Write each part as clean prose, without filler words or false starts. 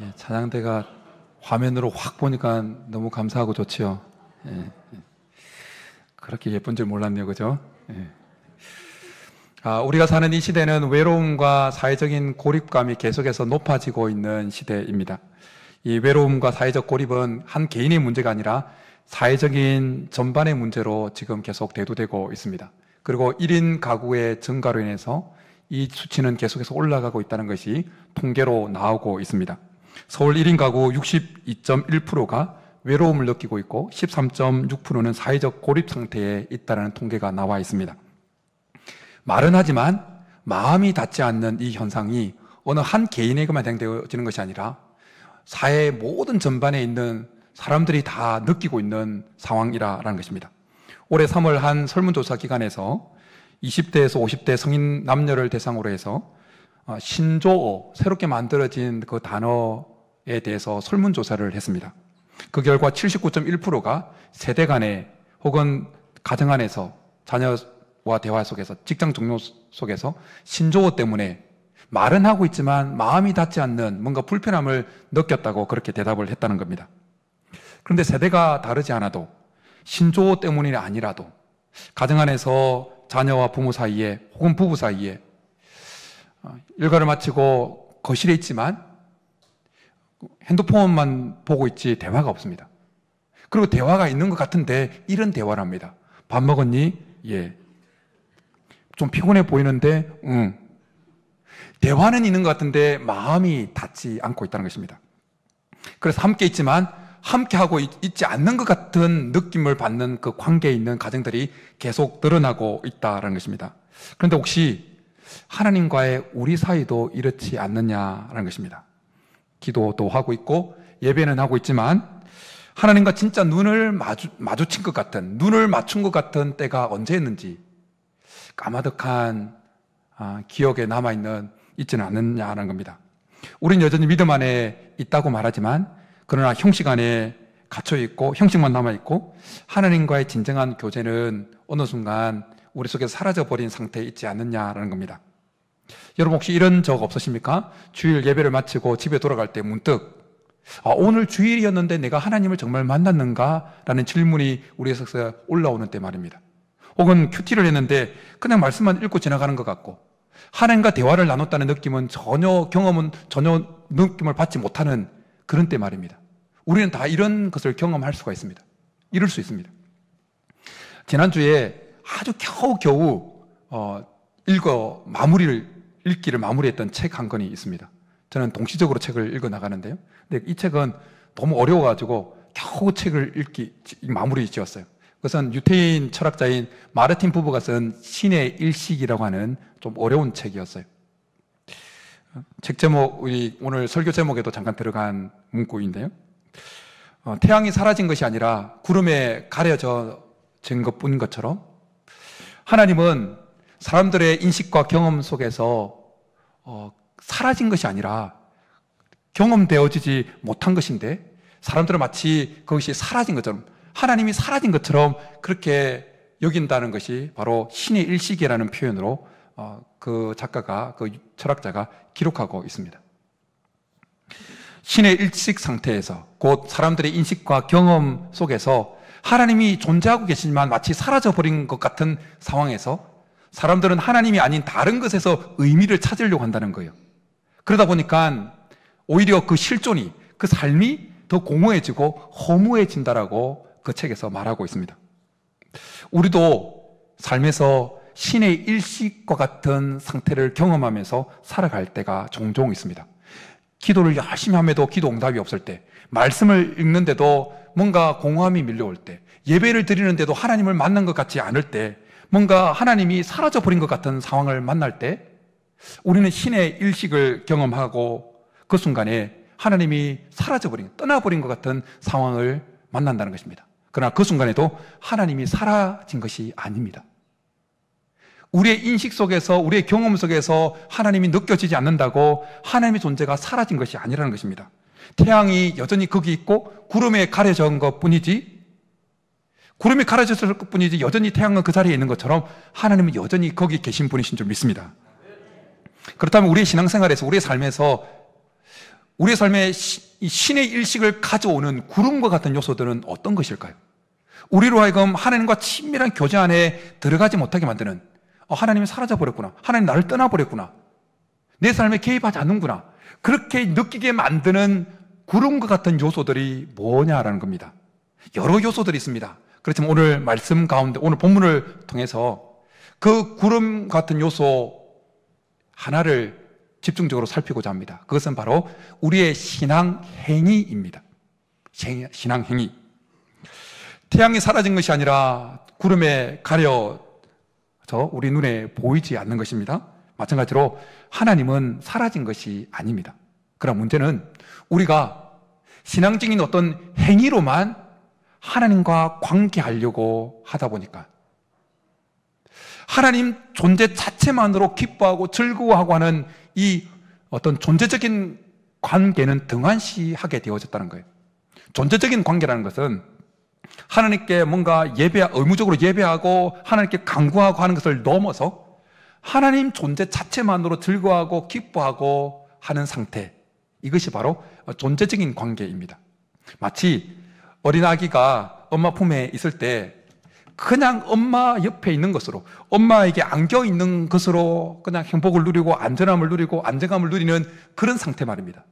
예, 찬양대가 화면으로 확 보니까 너무 감사하고 좋지요. 예, 그렇게 예쁜 줄 몰랐네요, 그죠? 예. 우리가 사는 이 시대는 외로움과 사회적인 고립감이 계속해서 높아지고 있는 시대입니다. 이 외로움과 사회적 고립은 한 개인의 문제가 아니라 사회적인 전반의 문제로 지금 계속 대두되고 있습니다. 그리고 1인 가구의 증가로 인해서 이 수치는 계속해서 올라가고 있다는 것이 통계로 나오고 있습니다. 서울 1인 가구 62.1%가 외로움을 느끼고 있고 13.6%는 사회적 고립 상태에 있다는 통계가 나와 있습니다. 말은 하지만 마음이 닿지 않는 이 현상이 어느 한 개인에게만 해당되어지는 것이 아니라 사회 모든 전반에 있는 사람들이 다 느끼고 있는 상황이라는 것입니다. 올해 3월 한 설문조사 기관에서 20대에서 50대 성인 남녀를 대상으로 해서 신조어, 새롭게 만들어진 그 단어에 대해서 설문조사를 했습니다. 그 결과 79.1%가 세대 간에 혹은 가정 안에서 자녀와 대화 속에서, 직장 동료 속에서 신조어 때문에 말은 하고 있지만 마음이 닿지 않는 뭔가 불편함을 느꼈다고 그렇게 대답을 했다는 겁니다. 그런데 세대가 다르지 않아도 신조어 때문이 아니라도 가정 안에서 자녀와 부모 사이에 혹은 부부 사이에 일과를 마치고 거실에 있지만 핸드폰만 보고 있지 대화가 없습니다. 그리고 대화가 있는 것 같은데 이런 대화를 합니다. 밥 먹었니? 예. 좀 피곤해 보이는데 응. 대화는 있는 것 같은데 마음이 닿지 않고 있다는 것입니다. 그래서 함께 있지만 함께 하고 있지 않는 것 같은 느낌을 받는 그 관계에 있는 가정들이 계속 늘어나고 있다는 것입니다. 그런데 혹시 하나님과의 우리 사이도 이렇지 않느냐라는 것입니다. 기도도 하고 있고 예배는 하고 있지만 하나님과 진짜 눈을 마주친 것 같은, 눈을 맞춘 것 같은 때가 언제였는지 까마득한 기억에 있지는 않느냐라는 겁니다. 우리는 여전히 믿음 안에 있다고 말하지만 그러나 형식 안에 갇혀있고 형식만 남아있고 하나님과의 진정한 교제는 어느 순간 우리 속에서 사라져버린 상태에 있지 않느냐라는 겁니다. 여러분 혹시 이런 적 없으십니까? 주일 예배를 마치고 집에 돌아갈 때 문득 오늘 주일이었는데 내가 하나님을 정말 만났는가? 라는 질문이 우리 속에서 올라오는 때 말입니다. 혹은 큐티를 했는데 그냥 말씀만 읽고 지나가는 것 같고 하나님과 대화를 나눴다는 느낌은 전혀 느낌을 받지 못하는 그런 때 말입니다. 우리는 다 이런 것을 경험할 수가 있습니다. 이럴 수 있습니다. 지난주에 아주 겨우겨우 읽기를 마무리했던 책 한 권이 있습니다. 저는 동시적으로 책을 읽어 나가는데요. 근데 이 책은 너무 어려워가지고 겨우 책을 마무리 지었어요. 그것은 유태인 철학자인 마르틴 부부가 쓴 신의 일식이라고 하는 좀 어려운 책이었어요. 책 제목이 오늘 설교 제목에도 잠깐 들어간 문구인데요. 태양이 사라진 것이 아니라 구름에 가려진 것뿐인 것처럼 하나님은 사람들의 인식과 경험 속에서 사라진 것이 아니라 경험되어지지 못한 것인데 사람들은 마치 그것이 사라진 것처럼 하나님이 사라진 것처럼 그렇게 여긴다는 것이 바로 신의 일식이라는 표현으로 그 작가가, 그 철학자가 기록하고 있습니다. 신의 일식 상태에서 곧 사람들의 인식과 경험 속에서 하나님이 존재하고 계시지만 마치 사라져버린 것 같은 상황에서 사람들은 하나님이 아닌 다른 것에서 의미를 찾으려고 한다는 거예요. 그러다 보니까 오히려 그 실존이, 그 삶이 더 공허해지고 허무해진다라고 그 책에서 말하고 있습니다. 우리도 삶에서 신의 일식과 같은 상태를 경험하면서 살아갈 때가 종종 있습니다. 기도를 열심히 함에도 기도 응답이 없을 때, 말씀을 읽는데도 뭔가 공허함이 밀려올 때, 예배를 드리는데도 하나님을 만난 것 같지 않을 때, 뭔가 하나님이 사라져버린 것 같은 상황을 만날 때 우리는 신의 일식을 경험하고 그 순간에 하나님이 떠나버린 것 같은 상황을 만난다는 것입니다. 그러나 그 순간에도 하나님이 사라진 것이 아닙니다. 우리의 인식 속에서, 우리의 경험 속에서 하나님이 느껴지지 않는다고 하나님의 존재가 사라진 것이 아니라는 것입니다. 태양이 여전히 거기 있고 구름에 가려진 것뿐이지, 구름이 가려졌을 것뿐이지 여전히 태양은 그 자리에 있는 것처럼 하나님은 여전히 거기 계신 분이신 줄 믿습니다. 그렇다면 우리의 신앙생활에서, 우리의 삶에서 우리의 삶에 신의 일식을 가져오는 구름과 같은 요소들은 어떤 것일까요? 우리로 하여금 하나님과 친밀한 교제 안에 들어가지 못하게 만드는, 하나님이 사라져버렸구나, 하나님 나를 떠나버렸구나, 내 삶에 개입하지 않는구나, 그렇게 느끼게 만드는 구름과 같은 요소들이 뭐냐라는 겁니다. 여러 요소들이 있습니다. 그렇지만 오늘 말씀 가운데, 오늘 본문을 통해서 그 구름 같은 요소 하나를 집중적으로 살피고자 합니다. 그것은 바로 우리의 신앙 행위입니다. 신앙 행위. 태양이 사라진 것이 아니라 구름에 가려져 우리 눈에 보이지 않는 것입니다. 마찬가지로 하나님은 사라진 것이 아닙니다. 그러나 문제는 우리가 신앙적인 어떤 행위로만 하나님과 관계하려고 하다 보니까, 하나님 존재 자체만으로 기뻐하고 즐거워하고 하는 이 어떤 존재적인 관계는 등한시하게 되어졌다는 거예요. 존재적인 관계라는 것은 하나님께 뭔가 의무적으로 예배하고 하나님께 간구하고 하는 것을 넘어서 하나님 존재 자체만으로 즐거워하고 기뻐하고 하는 상태, 이것이 바로 존재적인 관계입니다. 마치 어린아기가 엄마 품에 있을 때 그냥 엄마 옆에 있는 것으로, 엄마에게 안겨 있는 것으로 그냥 행복을 누리고 안전함을 누리고 안정감을 누리는 그런 상태 말입니다.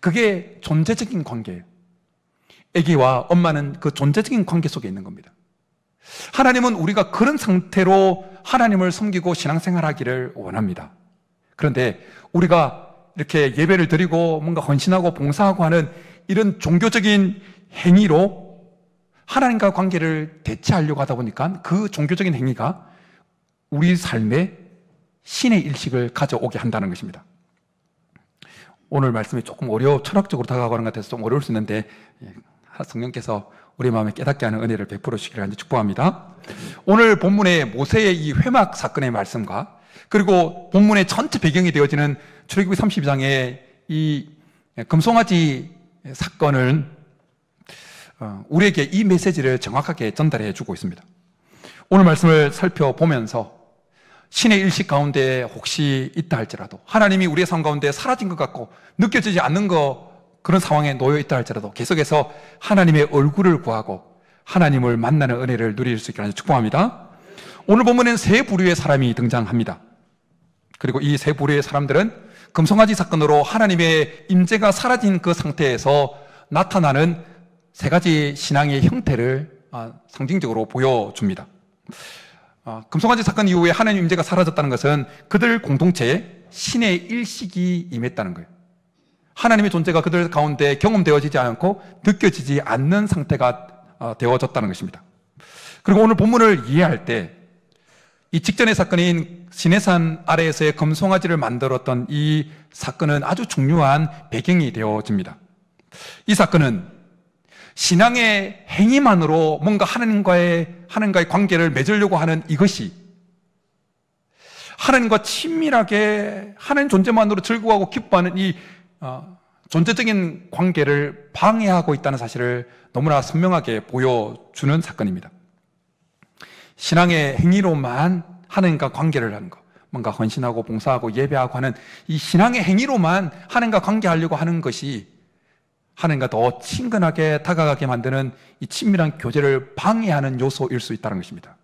그게 존재적인 관계예요. 아기와 엄마는 그 존재적인 관계 속에 있는 겁니다. 하나님은 우리가 그런 상태로 하나님을 섬기고 신앙생활하기를 원합니다. 그런데 우리가 이렇게 예배를 드리고 뭔가 헌신하고 봉사하고 하는 이런 종교적인 행위로 하나님과 관계를 대체하려고 하다 보니까 그 종교적인 행위가 우리 삶에 신의 일식을 가져오게 한다는 것입니다. 오늘 말씀이 조금 철학적으로 다가가는 것 같아서 좀 어려울 수 있는데, 성령께서 우리 마음에 깨닫게 하는 은혜를 베풀어 주시기를 축복합니다. 오늘 본문의 모세의 이 회막 사건의 말씀과, 그리고 본문의 전체 배경이 되어지는 출애굽기 32장의 이 금송아지 사건을 우리에게 이 메시지를 정확하게 전달해 주고 있습니다. 오늘 말씀을 살펴보면서 신의 일식 가운데 혹시 있다 할지라도, 하나님이 우리의 삶 가운데 사라진 것 같고 느껴지지 않는 그런 상황에 놓여 있다 할지라도 계속해서 하나님의 얼굴을 구하고 하나님을 만나는 은혜를 누릴 수 있기를 축복합니다. 오늘 본문에는 세 부류의 사람이 등장합니다. 그리고 이 세 부류의 사람들은 금송아지 사건으로 하나님의 임재가 사라진 그 상태에서 나타나는 세 가지 신앙의 형태를 상징적으로 보여줍니다. 금송아지 사건 이후에 하나님 임재가 사라졌다는 것은 그들 공동체에 신의 일식이 임했다는 거예요. 하나님의 존재가 그들 가운데 경험되어지지 않고 느껴지지 않는 상태가 되어졌다는 것입니다. 그리고 오늘 본문을 이해할 때 이 직전의 사건인 시내산 아래에서의 금송아지를 만들었던 이 사건은 아주 중요한 배경이 되어집니다. 이 사건은 신앙의 행위만으로 뭔가 하나님과의 관계를 맺으려고 하는 이것이 하나님과 친밀하게 하나님 존재만으로 즐거워하고 기뻐하는 이 존재적인 관계를 방해하고 있다는 사실을 너무나 선명하게 보여주는 사건입니다. 신앙의 행위로만 하나님과 관계를 하는 것, 뭔가 헌신하고 봉사하고 예배하고 하는 이 신앙의 행위로만 하나님과 관계하려고 하는 것이 하나님과 더 친근하게 다가가게 만드는 이 친밀한 교제를 방해하는 요소일 수 있다는 것입니다.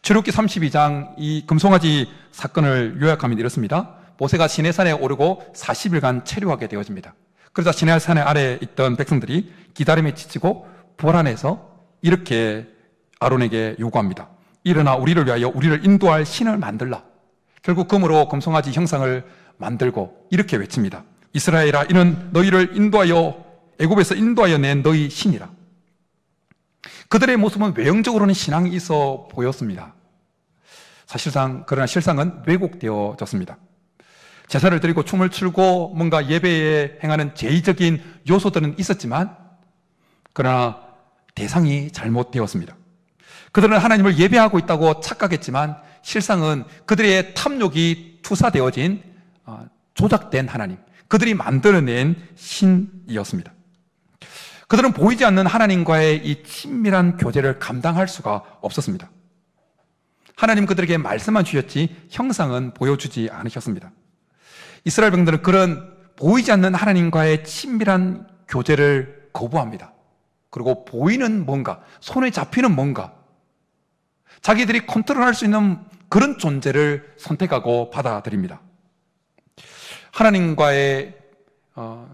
출애굽기 32장 이 금송아지 사건을 요약하면 이렇습니다. 모세가 시내산에 오르고 40일간 체류하게 되어집니다. 그러자 시내산의 아래에 있던 백성들이 기다림에 지치고 불안해서 이렇게 아론에게 요구합니다. 일어나 우리를 위하여 우리를 인도할 신을 만들라. 결국 금으로 금송아지 형상을 만들고 이렇게 외칩니다. 이스라엘아, 이는 너희를 애굽에서 인도하여 낸 너희 신이라. 그들의 모습은 외형적으로는 신앙이 있어 보였습니다. 그러나 실상은 왜곡되어졌습니다. 제사를 드리고 춤을 추고 뭔가 예배에 행하는 제의적인 요소들은 있었지만, 그러나 대상이 잘못되었습니다. 그들은 하나님을 예배하고 있다고 착각했지만 실상은 그들의 탐욕이 투사되어진 조작된 하나님, 그들이 만들어낸 신이었습니다. 그들은 보이지 않는 하나님과의 이 친밀한 교제를 감당할 수가 없었습니다. 하나님 그들에게 말씀만 주셨지 형상은 보여주지 않으셨습니다. 이스라엘 백성들은 그런 보이지 않는 하나님과의 친밀한 교제를 거부합니다. 그리고 보이는 뭔가, 손에 잡히는 뭔가, 자기들이 컨트롤할 수 있는 그런 존재를 선택하고 받아들입니다. 하나님과의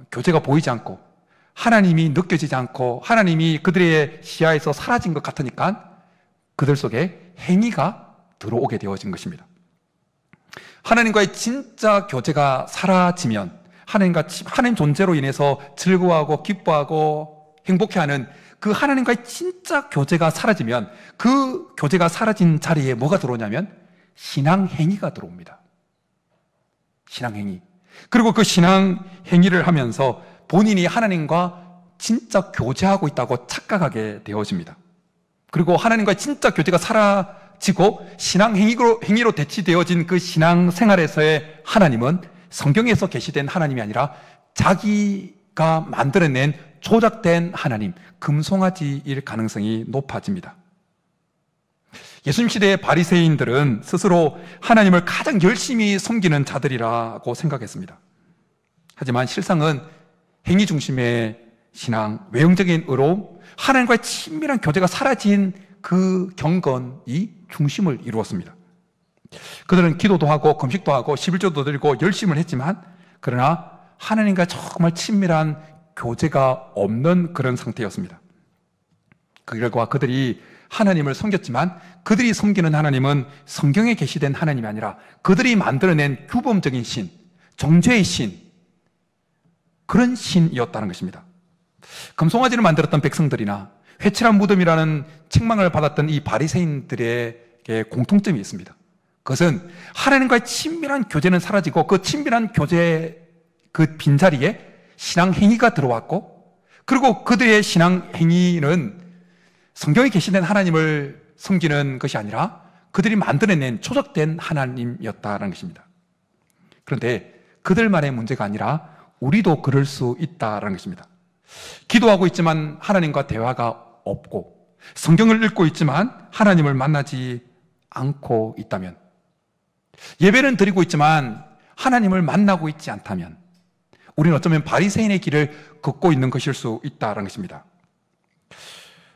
교제가 보이지 않고 하나님이 느껴지지 않고 하나님이 그들의 시야에서 사라진 것 같으니까 그들 속에 행위가 들어오게 되어진 것입니다. 하나님과의 진짜 교제가 사라지면 하나님 존재로 인해서 즐거워하고 기뻐하고 행복해하는 그 하나님과의 진짜 교제가 사라지면 그 교제가 사라진 자리에 뭐가 들어오냐면 신앙행위가 들어옵니다. 신앙행위. 그리고 그 신앙행위를 하면서 본인이 하나님과 진짜 교제하고 있다고 착각하게 되어집니다. 그리고 하나님과의 진짜 교제가 사라지고 신앙행위로 대치되어진 그 신앙생활에서의 하나님은 성경에서 계시된 하나님이 아니라 자기가 만들어낸 조작된 하나님, 금송아지일 가능성이 높아집니다. 예수님 시대의 바리새인들은 스스로 하나님을 가장 열심히 섬기는 자들이라고 생각했습니다. 하지만 실상은 행위 중심의 신앙, 외형적인 의로 하나님과의 친밀한 교제가 사라진 그 경건이 중심을 이루었습니다. 그들은 기도도 하고 금식도 하고 11조도 드리고 열심을 했지만 그러나 하나님과 정말 친밀한 교제가 없는 그런 상태였습니다. 그 결과 그들이 하나님을 섬겼지만 그들이 섬기는 하나님은 성경에 계시된 하나님이 아니라 그들이 만들어낸 규범적인 신, 정죄의 신, 그런 신이었다는 것입니다. 금송아지를 만들었던 백성들이나 회칠한 무덤이라는 책망을 받았던 이 바리새인들에게 공통점이 있습니다. 그것은 하나님과의 친밀한 교제는 사라지고 그 친밀한 교제 그 빈자리에 신앙행위가 들어왔고 그리고 그들의 신앙행위는 성경에 계시된 하나님을 섬기는 것이 아니라 그들이 만들어낸 조작된 하나님이었다는 것입니다. 그런데 그들만의 문제가 아니라 우리도 그럴 수 있다는 것입니다. 기도하고 있지만 하나님과 대화가 없고 성경을 읽고 있지만 하나님을 만나지 않고 있다면, 예배는 드리고 있지만 하나님을 만나고 있지 않다면 우리는 어쩌면 바리새인의 길을 걷고 있는 것일 수 있다는 것입니다.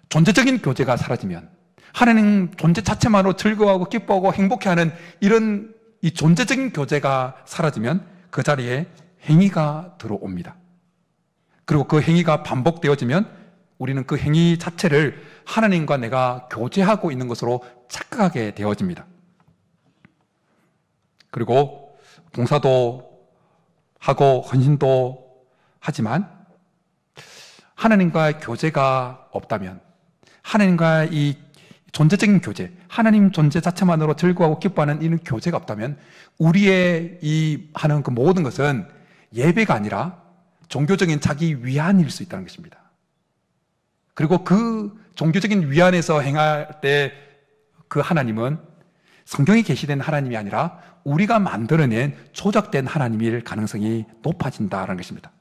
존재적인 교제가 사라지면, 하나님 존재 자체만으로 즐거워하고 기뻐하고 행복해하는 이런 이 존재적인 교제가 사라지면 그 자리에 행위가 들어옵니다. 그리고 그 행위가 반복되어지면 우리는 그 행위 자체를 하나님과 내가 교제하고 있는 것으로 착각하게 되어집니다. 그리고 봉사도 하고 헌신도 하지만 하나님과의 교제가 없다면, 하나님과 이 존재적인 교제, 하나님 존재 자체만으로 즐거워하고 기뻐하는 이런 교제가 없다면 우리의 이 하는 그 모든 것은 예배가 아니라 종교적인 자기 위안일 수 있다는 것입니다. 그리고 그 종교적인 위안에서 행할 때 그 하나님은 성경에 계시된 하나님이 아니라 우리가 만들어낸 조작된 하나님일 가능성이 높아진다는 것입니다.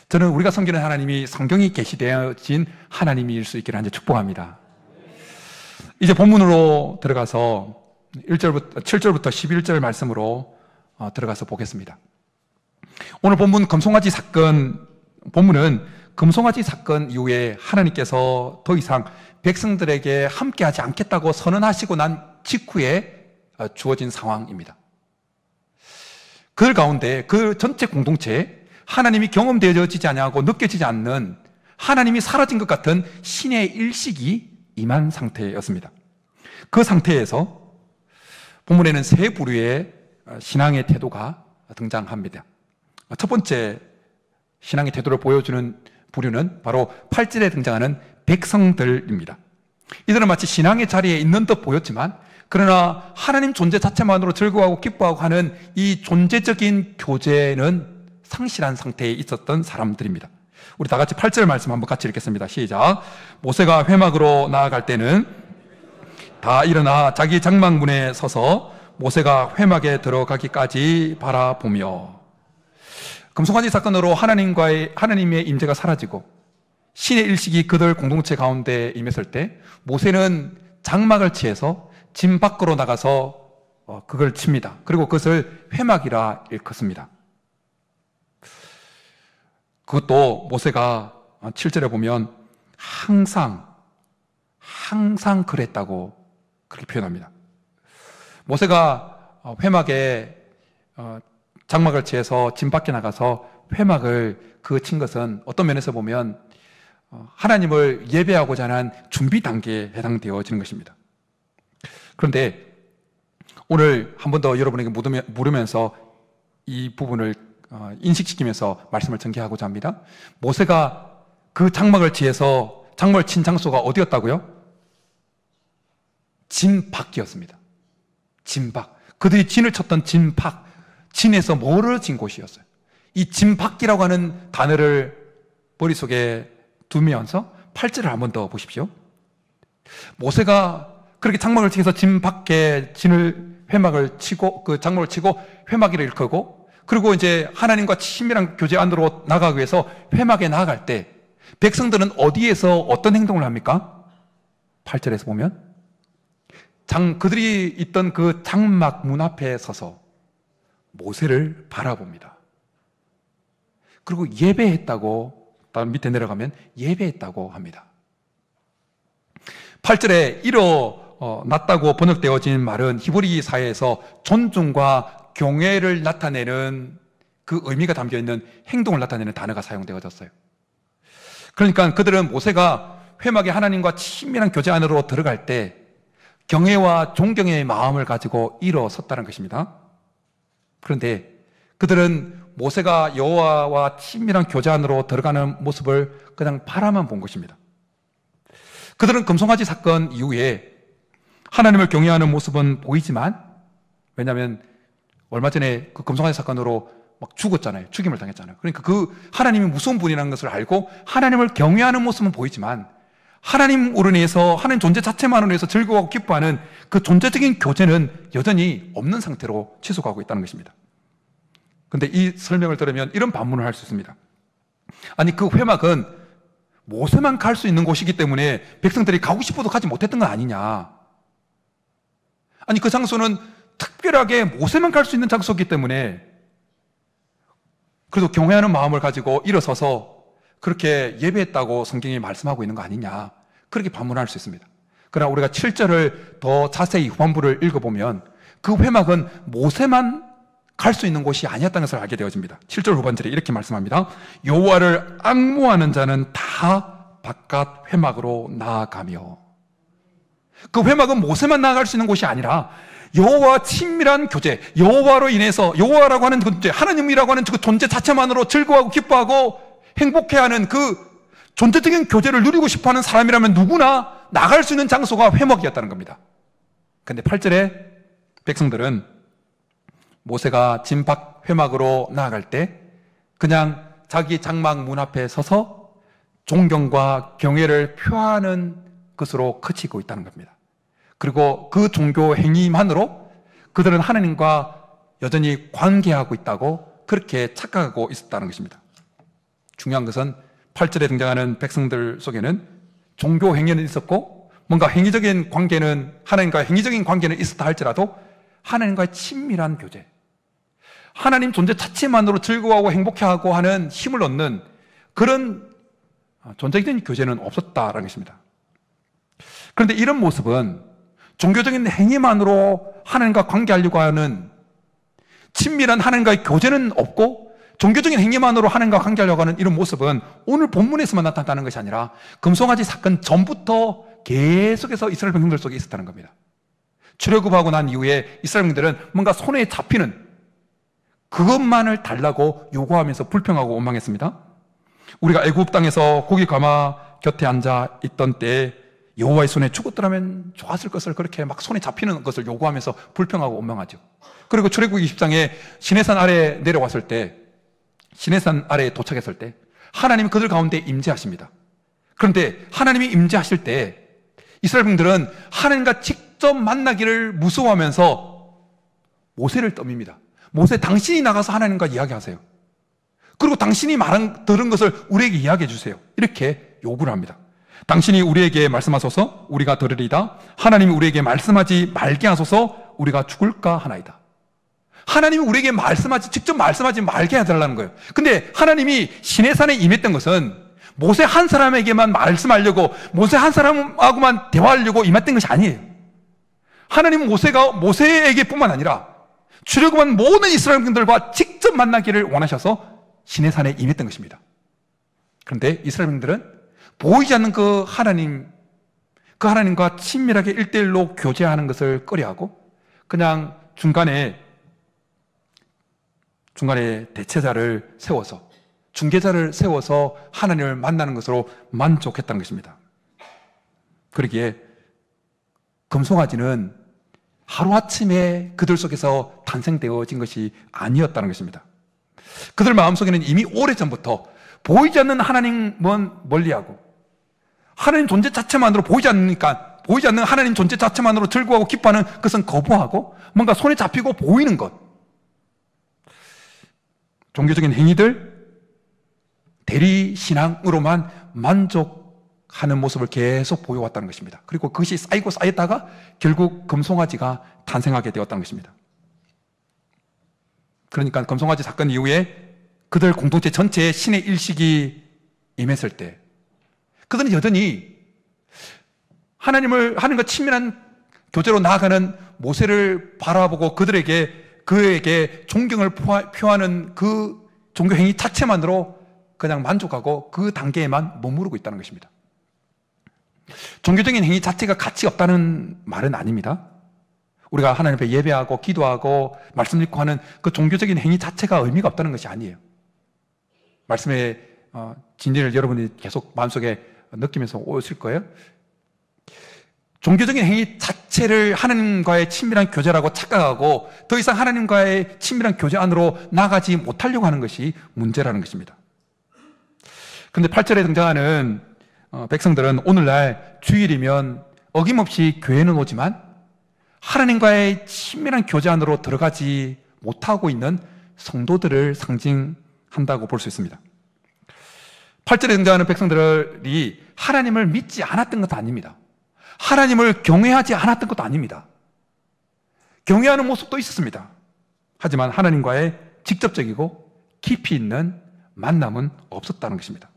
저는 우리가 섬기는 하나님이 성경이 계시되어진 하나님일 수 있기를 축복합니다. 이제 본문으로 들어가서 7절부터 11절 말씀으로 들어가서 보겠습니다. 오늘 본문 본문은 금송아지 사건 이후에 하나님께서 더 이상 백성들에게 함께하지 않겠다고 선언하시고 난 직후에 주어진 상황입니다. 그 가운데 그 전체 공동체에 하나님이 경험되어지지 않고 느껴지지 않는, 하나님이 사라진 것 같은 신의 일식이 임한 상태였습니다. 그 상태에서 본문에는 세 부류의 신앙의 태도가 등장합니다. 첫 번째 신앙의 태도를 보여주는 부류는 바로 8절에 등장하는 백성들입니다. 이들은 마치 신앙의 자리에 있는 듯 보였지만 그러나 하나님 존재 자체만으로 즐거워하고 기뻐하고 하는 이 존재적인 교제는 상실한 상태에 있었던 사람들입니다. 우리 다 같이 8절 말씀 한번 같이 읽겠습니다. 시작. 모세가 회막으로 나아갈 때는 다 일어나 자기 장막문에 서서 모세가 회막에 들어가기까지 바라보며, 금송아지 사건으로 하나님의 임재가 사라지고 신의 일식이 그들 공동체 가운데 임했을 때 모세는 장막을 취해서 진 밖으로 나가서 그걸 칩니다. 그리고 그것을 회막이라 일컫습니다. 그것도 모세가 7절에 보면 항상 그랬다고 그렇게 표현합니다. 모세가 회막에 장막을 치해서 진 밖에 나가서 회막을 친 것은 어떤 면에서 보면 하나님을 예배하고자 하는 준비 단계에 해당되어지는 것입니다. 그런데 오늘 한 번 더 여러분에게 물으면서 이 부분을 인식시키면서 말씀을 전개하고자 합니다. 모세가 그 장막을 치해서 장막을 친 장소가 어디였다고요? 진 밖이었습니다. 진 밖. 그들이 진을 쳤던 진 밖. 진에서 멀어진 곳이었어요. 이 진 밖이라고 하는 단어를 머릿속에 두면서 8절을 한 번 더 보십시오. 모세가 그렇게 장막을 치해서 진 밖에 회막을 치고 그 장막을 치고 회막이를 일컫고, 그리고 이제 하나님과 친밀한 교제 안으로 나가기 위해서 회막에 나아갈 때 백성들은 어디에서 어떤 행동을 합니까? 8절에서 보면 그들이 있던 그 장막 문 앞에 서서 모세를 바라봅니다. 그리고 예배했다고, 다음 밑에 내려가면 예배했다고 합니다. 8절에 일어났다고 번역되어진 말은 히브리 사회에서 존중과 경외를 나타내는 그 의미가 담겨있는 행동을 나타내는 단어가 사용되어졌어요. 그러니까 그들은 모세가 회막에 하나님과 친밀한 교제 안으로 들어갈 때 경외와 존경의 마음을 가지고 일어섰다는 것입니다. 그런데 그들은 모세가 여호와와 친밀한 교제 안으로 들어가는 모습을 그냥 바라만 본 것입니다. 그들은 금송아지 사건 이후에 하나님을 경외하는 모습은 보이지만, 왜냐하면 얼마 전에 그 금송아지 사건으로 막 죽었잖아요. 죽임을 당했잖아요. 그러니까 그 하나님이 무서운 분이라는 것을 알고 하나님을 경외하는 모습은 보이지만, 하나님으로 인해서 하나님 존재 자체만으로 인해서 즐거워하고 기뻐하는 그 존재적인 교제는 여전히 없는 상태로 지속하고 있다는 것입니다. 그런데 이 설명을 들으면 이런 반문을 할 수 있습니다. 아니, 그 회막은 모세만 갈 수 있는 곳이기 때문에 백성들이 가고 싶어도 가지 못했던 건 아니냐. 아니, 그 장소는 특별하게 모세만 갈 수 있는 장소이기 때문에 그래도 경외하는 마음을 가지고 일어서서 그렇게 예배했다고 성경이 말씀하고 있는 거 아니냐, 그렇게 반문할 수 있습니다. 그러나 우리가 7절을 더 자세히 후반부를 읽어보면 그 회막은 모세만 갈 수 있는 곳이 아니었다는 것을 알게 되어집니다. 7절 후반절에 이렇게 말씀합니다. 여호와를 앙모하는 자는 다 바깥 회막으로 나아가며. 그 회막은 모세만 나아갈 수 있는 곳이 아니라 여호와와 친밀한 교제, 여호와로 인해서 여호와라고 하는 존재, 하나님이라고 하는 그 존재 자체만으로 즐거워하고 기뻐하고 행복해하는 그 존재적인 교제를 누리고 싶어하는 사람이라면 누구나 나갈 수 있는 장소가 회막이었다는 겁니다. 그런데 8절에 백성들은 모세가 진 밖 회막으로 나아갈 때 그냥 자기 장막 문 앞에 서서 존경과 경외를 표하는 것으로 그치고 있다는 겁니다. 그리고 그 종교 행위만으로 그들은 하나님과 여전히 관계하고 있다고 그렇게 착각하고 있었다는 것입니다. 중요한 것은 8절에 등장하는 백성들 속에는 종교 행위는 있었고 뭔가 행위적인 관계는, 하나님과 행위적인 관계는 있었다 할지라도 하나님과의 친밀한 교제, 하나님 존재 자체만으로 즐거워하고 행복해하고 하는 힘을 얻는 그런 존재적인 교제는 없었다라는 것입니다. 그런데 이런 모습은 종교적인 행위만으로 하나님과 관계하려고 하는 친밀한 하나님과의 교제는 없고, 종교적인 행위만으로 하나님과 관계하려고 하는 이런 모습은 오늘 본문에서만 나타나는 것이 아니라 금송아지 사건 전부터 계속해서 이스라엘 백성들 속에 있었다는 겁니다. 출애굽하고 난 이후에 이스라엘 백성들은 뭔가 손에 잡히는 그것만을 달라고 요구하면서 불평하고 원망했습니다. 우리가 애굽 땅에서 고기 가마 곁에 앉아 있던 때에 여호와의 손에 죽었더라면 좋았을 것을 그렇게 막 손에 잡히는 것을 요구하면서 불평하고 원망하죠. 그리고 출애굽기 20장에 시내산 아래에 내려왔을 때, 시내산 아래에 도착했을 때 하나님이 그들 가운데 임재하십니다. 그런데 하나님이 임재하실 때 이스라엘 백성들은 하나님과 직접 만나기를 무서워하면서 모세를 떠밉니다. 모세, 당신이 나가서 하나님과 이야기하세요. 그리고 당신이 들은 것을 우리에게 이야기해 주세요. 이렇게 요구를 합니다. 당신이 우리에게 말씀하소서 우리가 들으리다. 하나님이 우리에게 말씀하지 말게 하소서 우리가 죽을까 하나이다. 하나님이 우리에게 직접 말씀하지 말게 해달라는 거예요. 근데 하나님이 시내산에 임했던 것은 모세 한 사람에게만 말씀하려고, 모세 한 사람하고만 대화하려고 임했던 것이 아니에요. 하나님은 모세에게 뿐만 아니라 출애굽한 모든 이스라엘민들과 직접 만나기를 원하셔서 시내산에 임했던 것입니다. 그런데 이스라엘민들은 보이지 않는 그 하나님과 친밀하게 1대1로 교제하는 것을 꺼려하고 그냥 중간에 대체자를 세워서, 중개자를 세워서 하나님을 만나는 것으로 만족했다는 것입니다. 그러기에 금송아지는 하루아침에 그들 속에서 탄생되어진 것이 아니었다는 것입니다. 그들 마음속에는 이미 오래전부터 보이지 않는 하나님은 멀리하고, 하나님 존재 자체만으로 보이지 않는 하나님 존재 자체만으로 즐거워하고 기뻐하는 것은 거부하고, 뭔가 손에 잡히고 보이는 것, 종교적인 행위들, 대리신앙으로만 만족하는 모습을 계속 보여왔다는 것입니다. 그리고 그것이 쌓이고 쌓였다가 결국 금송아지가 탄생하게 되었다는 것입니다. 그러니까 금송아지 사건 이후에 그들 공동체 전체에 신의 일식이 임했을 때 그들은 여전히 하나님과 친밀한 교제로 나아가는 모세를 바라보고 그에게 존경을 표하는 그 종교 행위 자체만으로 그냥 만족하고 그 단계에만 머무르고 있다는 것입니다. 종교적인 행위 자체가 가치 없다는 말은 아닙니다. 우리가 하나님 앞에 예배하고 기도하고 말씀 읽고 하는 그 종교적인 행위 자체가 의미가 없다는 것이 아니에요. 말씀의 진리를 여러분이 계속 마음속에 느끼면서 오실 거예요. 종교적인 행위 자체를 하나님과의 친밀한 교제라고 착각하고 더 이상 하나님과의 친밀한 교제 안으로 나가지 못하려고 하는 것이 문제라는 것입니다. 그런데 8절에 등장하는 백성들은 오늘날 주일이면 어김없이 교회는 오지만 하나님과의 친밀한 교제 안으로 들어가지 못하고 있는 성도들을 상징한다고 볼 수 있습니다. 8절에 등장하는 백성들이 하나님을 믿지 않았던 것도 아닙니다. 하나님을 경외하지 않았던 것도 아닙니다. 경외하는 모습도 있었습니다. 하지만 하나님과의 직접적이고 깊이 있는 만남은 없었다는 것입니다.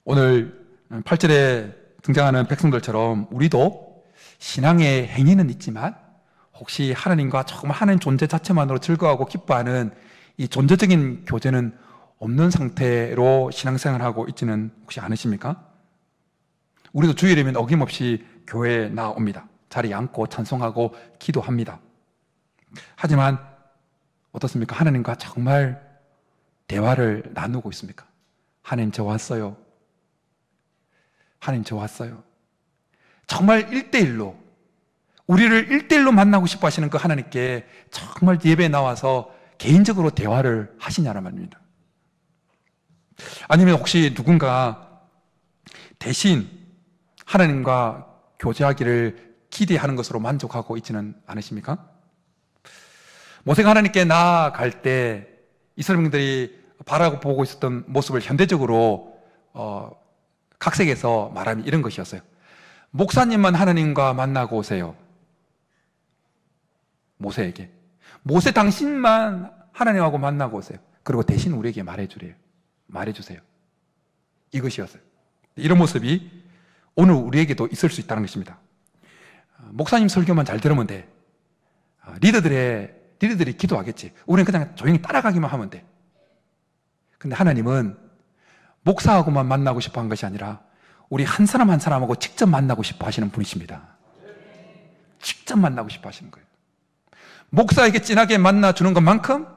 오늘 8절에 등장하는 백성들처럼 우리도 신앙의 행위는 있지만 혹시 하나님과 정말 하나님 존재 자체만으로 즐거워하고 기뻐하는 이 존재적인 교제는 없는 상태로 신앙생활하고 있지는 혹시 않으십니까? 우리도 주일이면 어김없이 교회에 나옵니다. 자리에 앉고 찬송하고 기도합니다. 하지만 어떻습니까? 하나님과 정말 대화를 나누고 있습니까? 하나님 저 왔어요. 하나님 저 왔어요. 정말 1대1로 우리를 1대1로 만나고 싶어 하시는 그 하나님께 정말 예배에 나와서 개인적으로 대화를 하시냐는 말입니다. 아니면 혹시 누군가 대신 하나님과 교제하기를 기대하는 것으로 만족하고 있지는 않으십니까? 모세가 하나님께 나아갈 때 이스라엘민들이 바라보고 있었던 모습을 현대적으로 각색해서 말하면 이런 것이었어요. 목사님만 하나님과 만나고 오세요. 모세에게. 모세 당신만 하나님하고 만나고 오세요. 그리고 대신 우리에게 말해주세요. 이것이었어요. 이런 모습이 오늘 우리에게도 있을 수 있다는 것입니다. 목사님 설교만 잘 들으면 돼. 리더들이 기도하겠지. 우리는 그냥 조용히 따라가기만 하면 돼. 근데 하나님은 목사하고만 만나고 싶어 한 것이 아니라 우리 한 사람 한 사람하고 직접 만나고 싶어 하시는 분이십니다. 직접 만나고 싶어 하시는 거예요. 목사에게 진하게 만나주는 것만큼,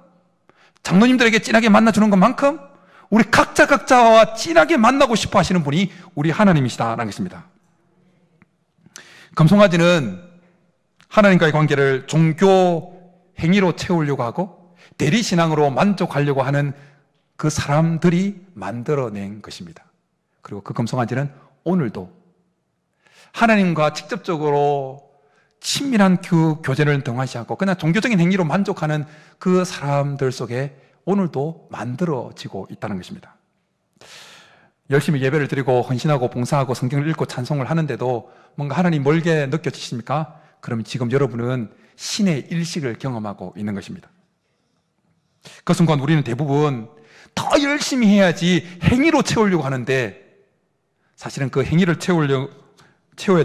장로님들에게 진하게 만나주는 것만큼 우리 각자와 진하게 만나고 싶어 하시는 분이 우리 하나님이시다라는 것입니다. 금송아지는 하나님과의 관계를 종교 행위로 채우려고 하고 대리신앙으로 만족하려고 하는 그 사람들이 만들어낸 것입니다. 그리고 그 금송아지는 오늘도 하나님과 직접적으로 친밀한 교제를 등한시하고 그냥 종교적인 행위로 만족하는 그 사람들 속에 오늘도 만들어지고 있다는 것입니다. 열심히 예배를 드리고 헌신하고 봉사하고 성경을 읽고 찬송을 하는데도 뭔가 하나님 멀게 느껴지십니까? 그럼 지금 여러분은 신의 일식을 경험하고 있는 것입니다. 그 순간 우리는 대부분 더 열심히 해야지 행위로 채우려고 하는데, 사실은 그 행위를 채워야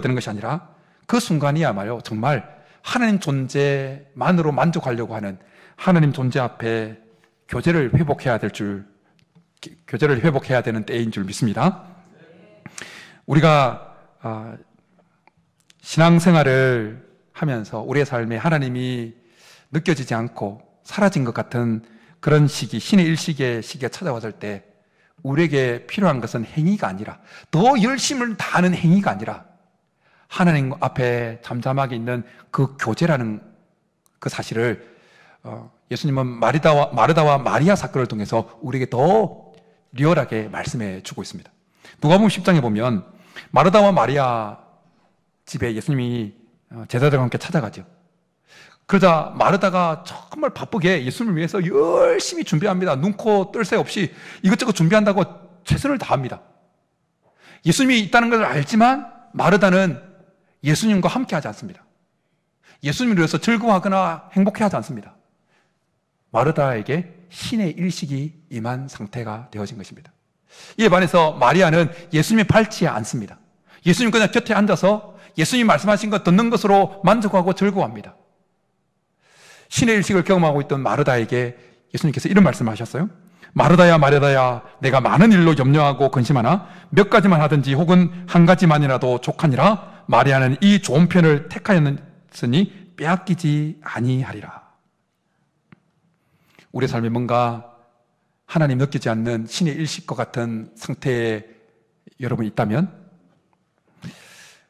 되는 것이 아니라 그 순간이야말로 정말 하나님 존재만으로 만족하려고 하는, 하나님 존재 앞에 교제를 회복해야 되는 때인 줄 믿습니다. 우리가 신앙생활을 하면서 우리의 삶에 하나님이 느껴지지 않고 사라진 것 같은 그런 시기, 신의 일식의 시기가 찾아왔을 때 우리에게 필요한 것은 행위가 아니라, 더 열심을 다하는 행위가 아니라 하나님 앞에 잠잠하게 있는 그 교제라는 그 사실을 예수님은 마르다와 마리아 사건을 통해서 우리에게 더 리얼하게 말씀해 주고 있습니다. 누가복음 10장에 보면 마르다와 마리아 집에 예수님이 제자들과 함께 찾아가죠. 그러자 마르다가 정말 바쁘게 예수님을 위해서 열심히 준비합니다. 눈코 뜰 새 없이 이것저것 준비한다고 최선을 다합니다. 예수님이 있다는 걸 알지만 마르다는 예수님과 함께 하지 않습니다. 예수님을 위해서 즐거워하거나 행복해하지 않습니다. 마르다에게 신의 일식이 임한 상태가 되어진 것입니다. 이에 반해서 마리아는 예수님의 발치에 앉습니다. 예수님 그냥 곁에 앉아서 예수님 말씀하신 것 듣는 것으로 만족하고 즐거워합니다. 신의 일식을 경험하고 있던 마르다에게 예수님께서 이런 말씀을 하셨어요. 마르다야 마르다야, 내가 많은 일로 염려하고 근심하나 몇 가지만 하든지 혹은 한 가지만이라도 족하니라. 마리아는 이 좋은 편을 택하였으니 빼앗기지 아니하리라. 우리의 삶에 뭔가 하나님 느끼지 않는 신의 일식과 같은 상태에 여러분이 있다면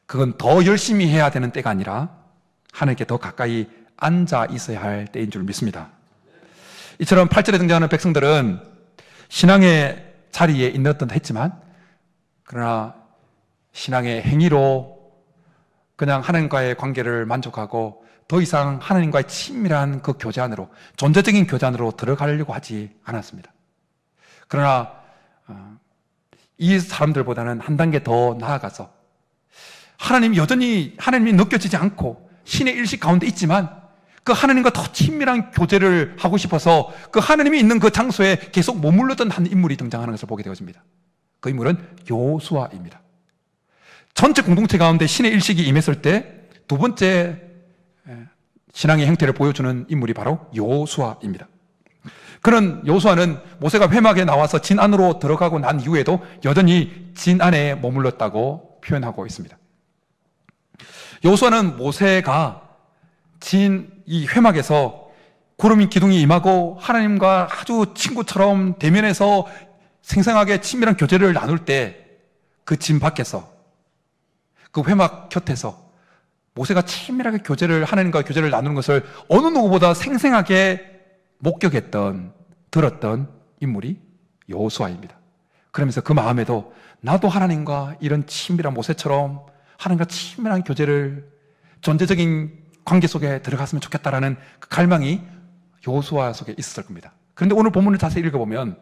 그건 더 열심히 해야 되는 때가 아니라 하나님께 더 가까이 앉아 있어야 할 때인 줄 믿습니다. 이처럼 8절에 등장하는 백성들은 신앙의 자리에 있는 듯 했지만, 그러나 신앙의 행위로 그냥 하나님과의 관계를 만족하고 더 이상 하나님과의 친밀한 그 교제 안으로, 존재적인 교제 안으로 들어가려고 하지 않았습니다. 그러나 이 사람들보다는 한 단계 더 나아가서 하나님이 여전히 하나님이 느껴지지 않고 신의 일식 가운데 있지만 그 하나님과 더 친밀한 교제를 하고 싶어서 그 하나님이 있는 그 장소에 계속 머물렀던 한 인물이 등장하는 것을 보게 되어집니다. 그 인물은 여호수아입니다. 전체 공동체 가운데 신의 일식이 임했을 때 두 번째 신앙의 형태를 보여주는 인물이 바로 여호수아입니다. 그는 여호수아는 모세가 회막에 나와서 진 안으로 들어가고 난 이후에도 여전히 진 안에 머물렀다고 표현하고 있습니다. 여호수아는 모세가 이 회막에서 구름이 기둥이 임하고 하나님과 아주 친구처럼 대면해서 생생하게 친밀한 교제를 나눌 때 그 진 밖에서, 그 회막 곁에서 모세가 친밀하게 하나님과 교제를 나누는 것을 어느 누구보다 생생하게 들었던 인물이 여호수아입니다. 그러면서 그 마음에도 나도 하나님과 이런 친밀한 모세처럼 하나님과 친밀한 교제를, 존재적인 관계 속에 들어갔으면 좋겠다라는 그 갈망이 여호수아 속에 있었을 겁니다. 그런데 오늘 본문을 자세히 읽어보면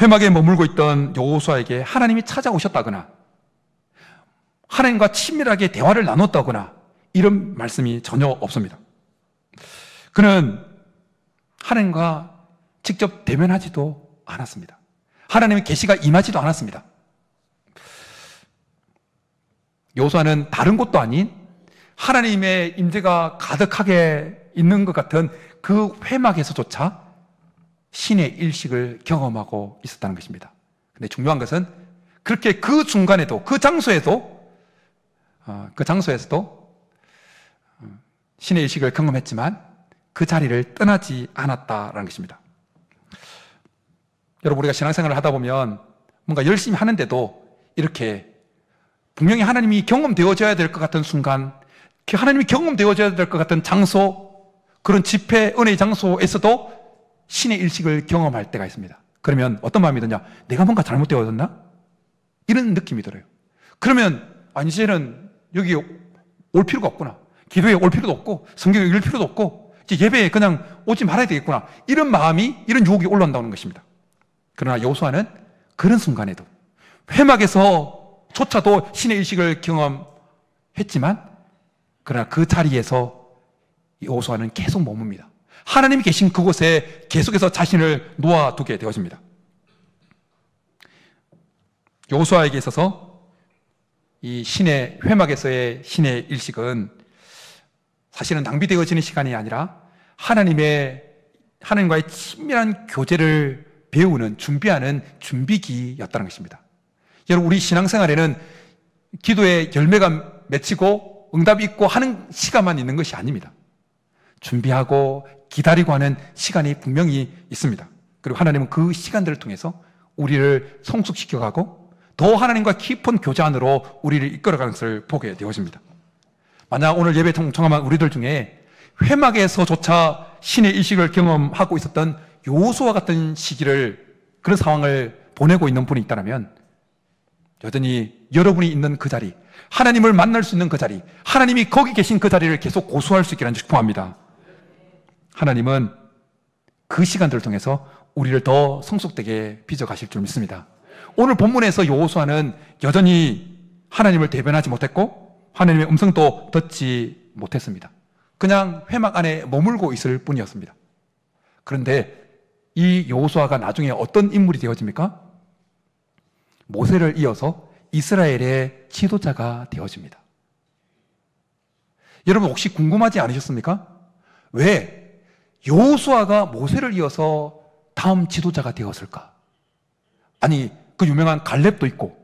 회막에 머물고 있던 여호수아에게 하나님이 찾아오셨다거나 하나님과 친밀하게 대화를 나눴다거나 이런 말씀이 전혀 없습니다. 그는 하나님과 직접 대면하지도 않았습니다. 하나님의 계시가 임하지도 않았습니다. 여호수아는 다른 곳도 아닌 하나님의 임재가 가득하게 있는 것 같은 그 회막에서조차 신의 일식을 경험하고 있었다는 것입니다. 근데 중요한 것은 그렇게 그 중간에도, 그 장소에서도 신의 일식을 경험했지만 그 자리를 떠나지 않았다라는 것입니다. 여러분, 우리가 신앙생활을 하다 보면 뭔가 열심히 하는데도 이렇게 분명히 하나님이 경험되어져야 될 것 같은 순간, 하나님이 경험되어져야 될 것 같은 장소, 그런 집회, 은혜의 장소에서도 신의 일식을 경험할 때가 있습니다. 그러면 어떤 마음이 드냐? 내가 뭔가 잘못되어졌나? 이런 느낌이 들어요. 그러면 이제는 여기 올 필요가 없구나. 기도에 올 필요도 없고 성경을 읽을 필요도 없고 이제 예배에 그냥 오지 말아야 되겠구나. 이런 마음이, 이런 유혹이 올라온다는 것입니다. 그러나 여호수아는 그런 순간에도 회막에서조차도 신의 일식을 경험했지만 그러나 그 자리에서 여호수아는 계속 머뭅니다. 하나님이 계신 그곳에 계속해서 자신을 놓아두게 되어집니다. 여호수아에게 있어서 이 신의 회막에서의 신의 일식은 사실은 낭비되어지는 시간이 아니라 하나님과의 친밀한 교제를 배우는, 준비하는 준비기였다는 것입니다. 여러분, 우리 신앙생활에는 기도의 열매가 맺히고 응답이 있고 하는 시간만 있는 것이 아닙니다. 준비하고 기다리고 하는 시간이 분명히 있습니다. 그리고 하나님은 그 시간들을 통해서 우리를 성숙시켜가고 더 하나님과 깊은 교제 안으로 우리를 이끌어가는 것을 보게 되어집니다. 만약 오늘 예배 청청한 우리들 중에 회막에서조차 신의 일식을 경험하고 있었던 여호수아 같은 시기를, 그런 상황을 보내고 있는 분이 있다면 여전히 여러분이 있는 그 자리, 하나님을 만날 수 있는 그 자리, 하나님이 거기 계신 그 자리를 계속 고수할 수 있기를 축복합니다. 하나님은 그 시간들을 통해서 우리를 더 성숙되게 빚어가실 줄 믿습니다. 오늘 본문에서 여호수아는 여전히 하나님을 대변하지 못했고 하나님의 음성도 듣지 못했습니다. 그냥 회막 안에 머물고 있을 뿐이었습니다. 그런데 이 여호수아가 나중에 어떤 인물이 되어집니까? 모세를 이어서 이스라엘의 지도자가 되어집니다. 여러분, 혹시 궁금하지 않으셨습니까? 왜 여호수아가 모세를 이어서 다음 지도자가 되었을까? 아니, 그 유명한 갈렙도 있고,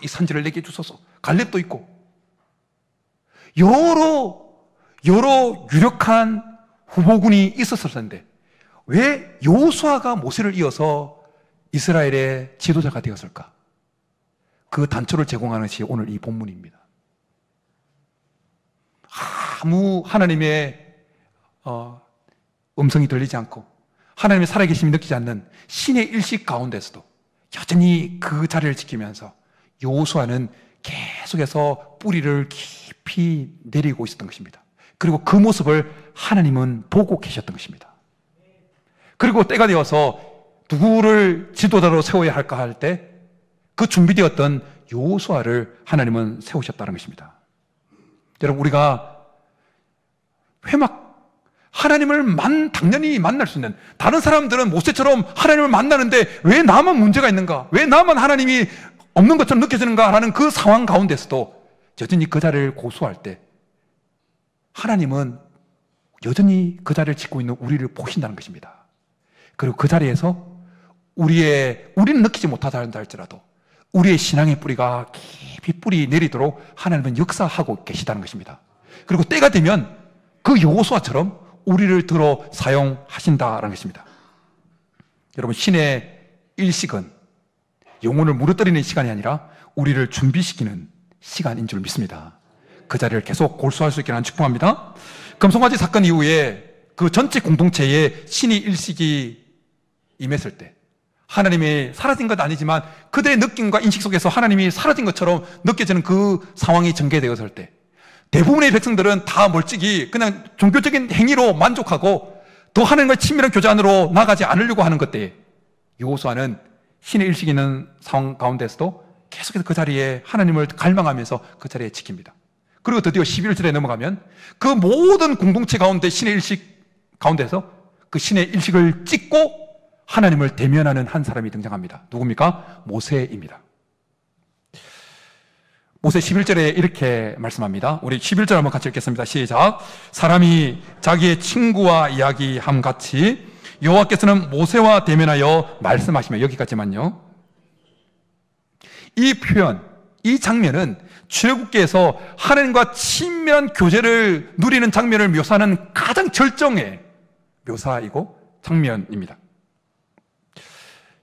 이 산지를 내게 주소서, 갈렙도 있고, 여러 유력한 후보군이 있었을 텐데 왜 여호수아가 모세를 이어서 이스라엘의 지도자가 되었을까? 그 단초를 제공하는 것이 오늘 이 본문입니다. 아무 하나님의 음성이 들리지 않고 하나님의 살아계심이 느끼지 않는 신의 일식 가운데서도 여전히 그 자리를 지키면서 여호수아는 계속해서 뿌리를 깊이 내리고 있었던 것입니다. 그리고 그 모습을 하나님은 보고 계셨던 것입니다. 그리고 때가 되어서 누구를 지도자로 세워야 할까 할 때 그 준비되었던 여호수아를 하나님은 세우셨다는 것입니다. 여러분, 우리가 하나님을 당연히 만날 수 있는, 다른 사람들은 모세처럼 하나님을 만나는데 왜 나만 문제가 있는가? 왜 나만 하나님이 없는 것처럼 느껴지는가? 라는 그 상황 가운데서도 여전히 그 자리를 고수할 때 하나님은 여전히 그 자리를 짓고 있는 우리를 보신다는 것입니다. 그리고 그 자리에서 우리는 느끼지 못하다 할지라도 우리의 신앙의 뿌리가 깊이 뿌리 내리도록 하나님은 역사하고 계시다는 것입니다. 그리고 때가 되면 그 여호수아처럼 우리를 들어 사용하신다는 것입니다. 여러분, 신의 일식은 영혼을 무너뜨리는 시간이 아니라 우리를 준비시키는 시간인 줄 믿습니다. 그 자리를 계속 골수할 수 있게 난 축복합니다. 금송아지 사건 이후에 그 전체 공동체에 신의 일식이 임했을 때 하나님이 사라진 것 아니지만 그들의 느낌과 인식 속에서 하나님이 사라진 것처럼 느껴지는 그 상황이 전개되었을 때 대부분의 백성들은 다 멀찍이 그냥 종교적인 행위로 만족하고 더 하나님과의 친밀한 교제 안으로 나가지 않으려고 하는 것 때에 여호수아는 신의 일식이 있는 상황 가운데서도 계속해서 그 자리에 하나님을 갈망하면서 그 자리에 지킵니다. 그리고 드디어 11절에 넘어가면 그 모든 공동체 가운데 신의 일식 가운데서 그 신의 일식을 찍고 하나님을 대면하는 한 사람이 등장합니다. 누굽니까? 모세입니다. 모세 11절에 이렇게 말씀합니다. 우리 11절 한번 같이 읽겠습니다. 시작. 사람이 자기의 친구와 이야기함 같이 여호와께서는 모세와 대면하여 말씀하시며, 여기까지만요. 이 표현, 이 장면은 출애굽기에서 하나님과 친밀한 교제를 누리는 장면을 묘사하는 가장 절정의 묘사이고 장면입니다.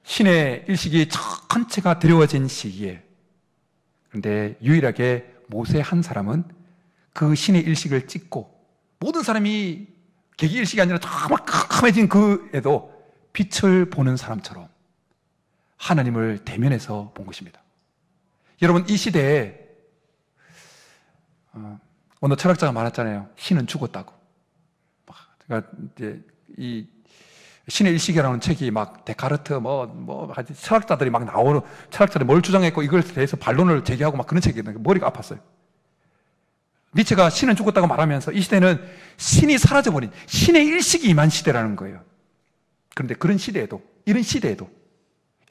신의 일식이 전체가 드려워진 시기에, 그런데 유일하게 모세 한 사람은 그 신의 일식을 찍고 모든 사람이 계기 일식이 아니라 정말 캄캄해진 그에도 빛을 보는 사람처럼 하나님을 대면해서 본 것입니다. 여러분, 이 시대에 어느 철학자가 말했잖아요. 신은 죽었다고. 그러니까 이제 이 신의 일식이라는 책이 막 데카르트 철학자들이 막 나오는, 철학자들이 뭘 주장했고 이걸 대해서 반론을 제기하고 막 그런 책이거든요. 머리가 아팠어요. 니체가 신은 죽었다고 말하면서 이 시대는 신이 사라져버린 신의 일식이 임한 시대라는 거예요. 그런데 그런 시대에도, 이런 시대에도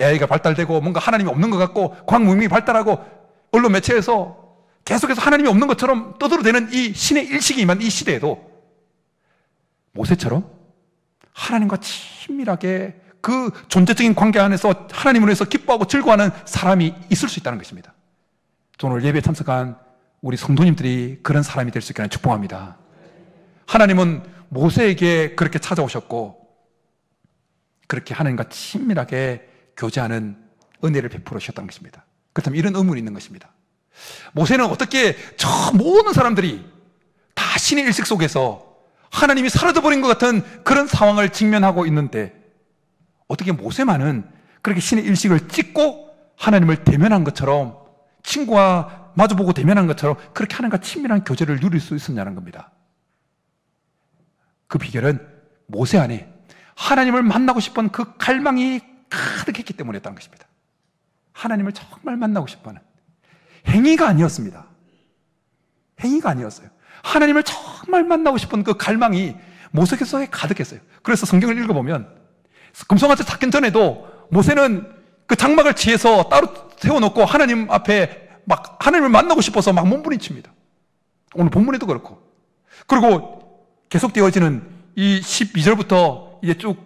AI가 발달되고 뭔가 하나님이 없는 것 같고 과학문명이 발달하고 언론 매체에서 계속해서 하나님이 없는 것처럼 떠들어대는 이 신의 일식이 임한 이 시대에도 모세처럼 하나님과 친밀하게 그 존재적인 관계 안에서 하나님을 위해서 기뻐하고 즐거워하는 사람이 있을 수 있다는 것입니다. 오늘 예배에 참석한 우리 성도님들이 그런 사람이 될 수 있기를 축복합니다. 하나님은 모세에게 그렇게 찾아오셨고 그렇게 하나님과 친밀하게 교제하는 은혜를 베풀어 주셨다는 것입니다. 그렇다면 이런 의문이 있는 것입니다. 모세는 어떻게 저 모든 사람들이 다 신의 일식 속에서 하나님이 사라져버린 것 같은 그런 상황을 직면하고 있는데 어떻게 모세만은 그렇게 신의 일식을 찍고 하나님을 대면한 것처럼, 친구와 마주보고 대면한 것처럼 그렇게 하나님과 친밀한 교제를 누릴 수 있었냐는 겁니다. 그 비결은 모세 안에 하나님을 만나고 싶은 그 갈망이 가득했기 때문이었다는 것입니다. 하나님을 정말 만나고 싶어하는 행위가 아니었습니다. 행위가 아니었어요. 하나님을 정말 만나고 싶은 그 갈망이 모세 속에 가득했어요. 그래서 성경을 읽어보면 금송아지 찾기 전에도 모세는 그 장막을 취해서 따로 세워놓고 하나님 앞에 막 하나님을 만나고 싶어서 막 몸부림칩니다. 오늘 본문에도 그렇고. 그리고 계속 되어지는 이 12절부터 이제 쭉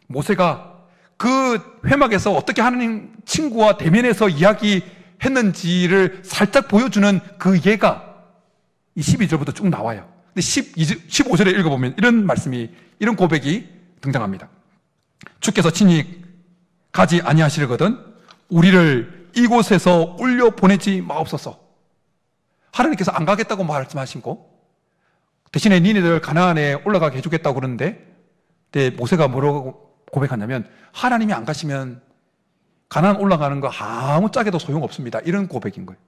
모세가 그 회막에서 어떻게 하나님 친구와 대면해서 이야기했는지를 살짝 보여주는 그 예가 이 12절부터 쭉 나와요. 근데 15절에 읽어보면 이런 말씀이, 이런 고백이 등장합니다. 주께서 친히 가지 아니하시려거든 우리를 이곳에서 울려 보내지 마옵소서. 하나님께서 안 가겠다고 말씀하시고 대신에 니네들 가나안에 올라가게 해주겠다고 그러는데 모세가 뭐라고 고백하냐면 하나님이 안 가시면 가나안 올라가는 거 아무 짝에도 소용없습니다. 이런 고백인 거예요.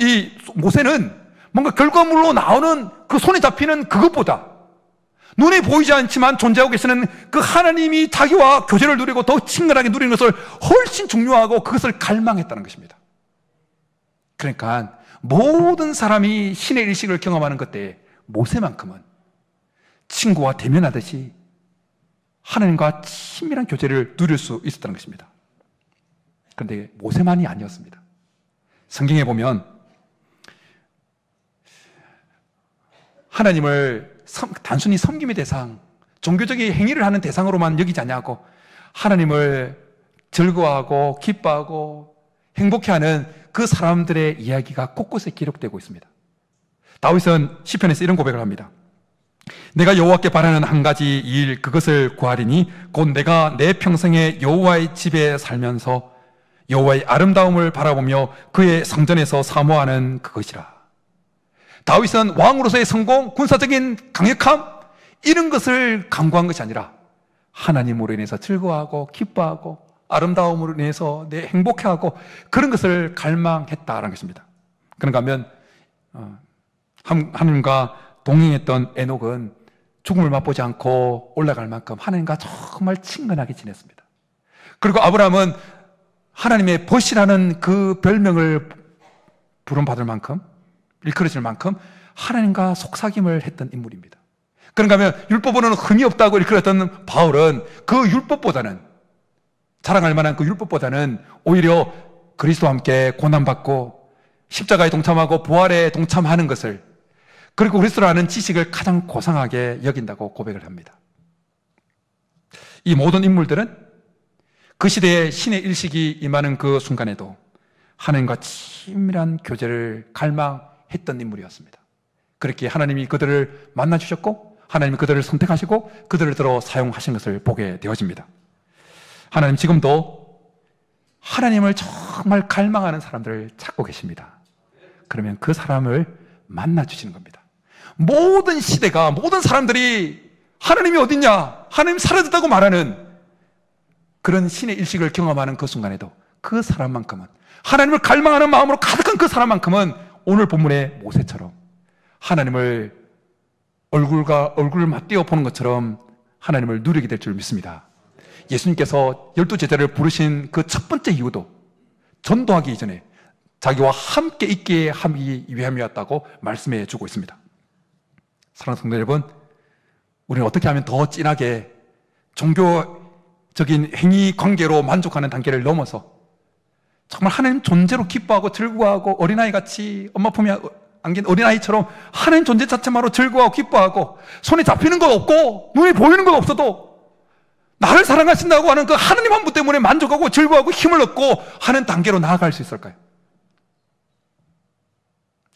이 모세는 뭔가 결과물로 나오는 그 손에 잡히는 그것보다 눈에 보이지 않지만 존재하고 계시는 그 하나님이 자기와 교제를 누리고 더 친근하게 누리는 것을 훨씬 중요하고 그것을 갈망했다는 것입니다. 그러니까 모든 사람이 신의 일식을 경험하는 그때 모세만큼은 친구와 대면하듯이 하나님과 친밀한 교제를 누릴 수 있었다는 것입니다. 그런데 모세만이 아니었습니다. 성경에 보면 하나님을 단순히 섬김의 대상, 종교적인 행위를 하는 대상으로만 여기지 않냐고 하나님을 즐거워하고 기뻐하고 행복해하는 그 사람들의 이야기가 곳곳에 기록되고 있습니다. 다윗은 시편에서 이런 고백을 합니다. 내가 여호와께 바라는 한 가지 일 그것을 구하리니 곧 내가 내 평생에 여호와의 집에 살면서 여호와의 아름다움을 바라보며 그의 성전에서 사모하는 그것이라. 다윗은 왕으로서의 성공, 군사적인 강력함 이런 것을 강구한 것이 아니라 하나님으로 인해서 즐거워하고 기뻐하고 아름다움으로 인해서 내 행복해하고 그런 것을 갈망했다라는 것입니다. 그런가 하면 하나님과 동행했던 에녹은 죽음을 맛보지 않고 올라갈 만큼 하나님과 정말 친근하게 지냈습니다. 그리고 아브라함은 하나님의 벗이라는 그 별명을 부름받을 만큼, 일컬어질 만큼 하나님과 속삭임을 했던 인물입니다. 그런가 하면 율법으로는 흠이 없다고 일컬었던 바울은 그 율법보다는, 자랑할 만한 그 율법보다는 오히려 그리스도와 함께 고난받고 십자가에 동참하고 부활에 동참하는 것을, 그리고 그리스도라는 지식을 가장 고상하게 여긴다고 고백을 합니다. 이 모든 인물들은 그 시대에 신의 일식이 임하는 그 순간에도 하나님과 친밀한 교제를 갈망했던 인물이었습니다. 그렇게 하나님이 그들을 만나주셨고 하나님이 그들을 선택하시고 그들을 들어 사용하신 것을 보게 되어집니다. 하나님 지금도 하나님을 정말 갈망하는 사람들을 찾고 계십니다. 그러면 그 사람을 만나주시는 겁니다. 모든 시대가, 모든 사람들이 하나님이 어딨냐, 하나님 사라졌다고 말하는 그런 신의 일식을 경험하는 그 순간에도 그 사람만큼은, 하나님을 갈망하는 마음으로 가득한 그 사람만큼은 오늘 본문의 모세처럼 하나님을 얼굴과 얼굴을 맞대어 보는 것처럼 하나님을 누리게 될 줄 믿습니다. 예수님께서 12 제자를 부르신 그 첫 번째 이유도 전도하기 이전에 자기와 함께 있게 하기 위함이었다고 말씀해 주고 있습니다. 사랑하는 성도 여러분, 우리는 어떻게 하면 더 진하게 종교적인 행위 관계로 만족하는 단계를 넘어서 정말 하나님 존재로 기뻐하고 즐거워하고 어린아이같이 엄마 품에 안긴 어린아이처럼 하나님 존재 자체만으로 즐거워하고 기뻐하고 손에 잡히는 것 없고 눈에 보이는 것 없어도 나를 사랑하신다고 하는 그 하나님 한 분 때문에 만족하고 즐거워하고 힘을 얻고 하는 단계로 나아갈 수 있을까요?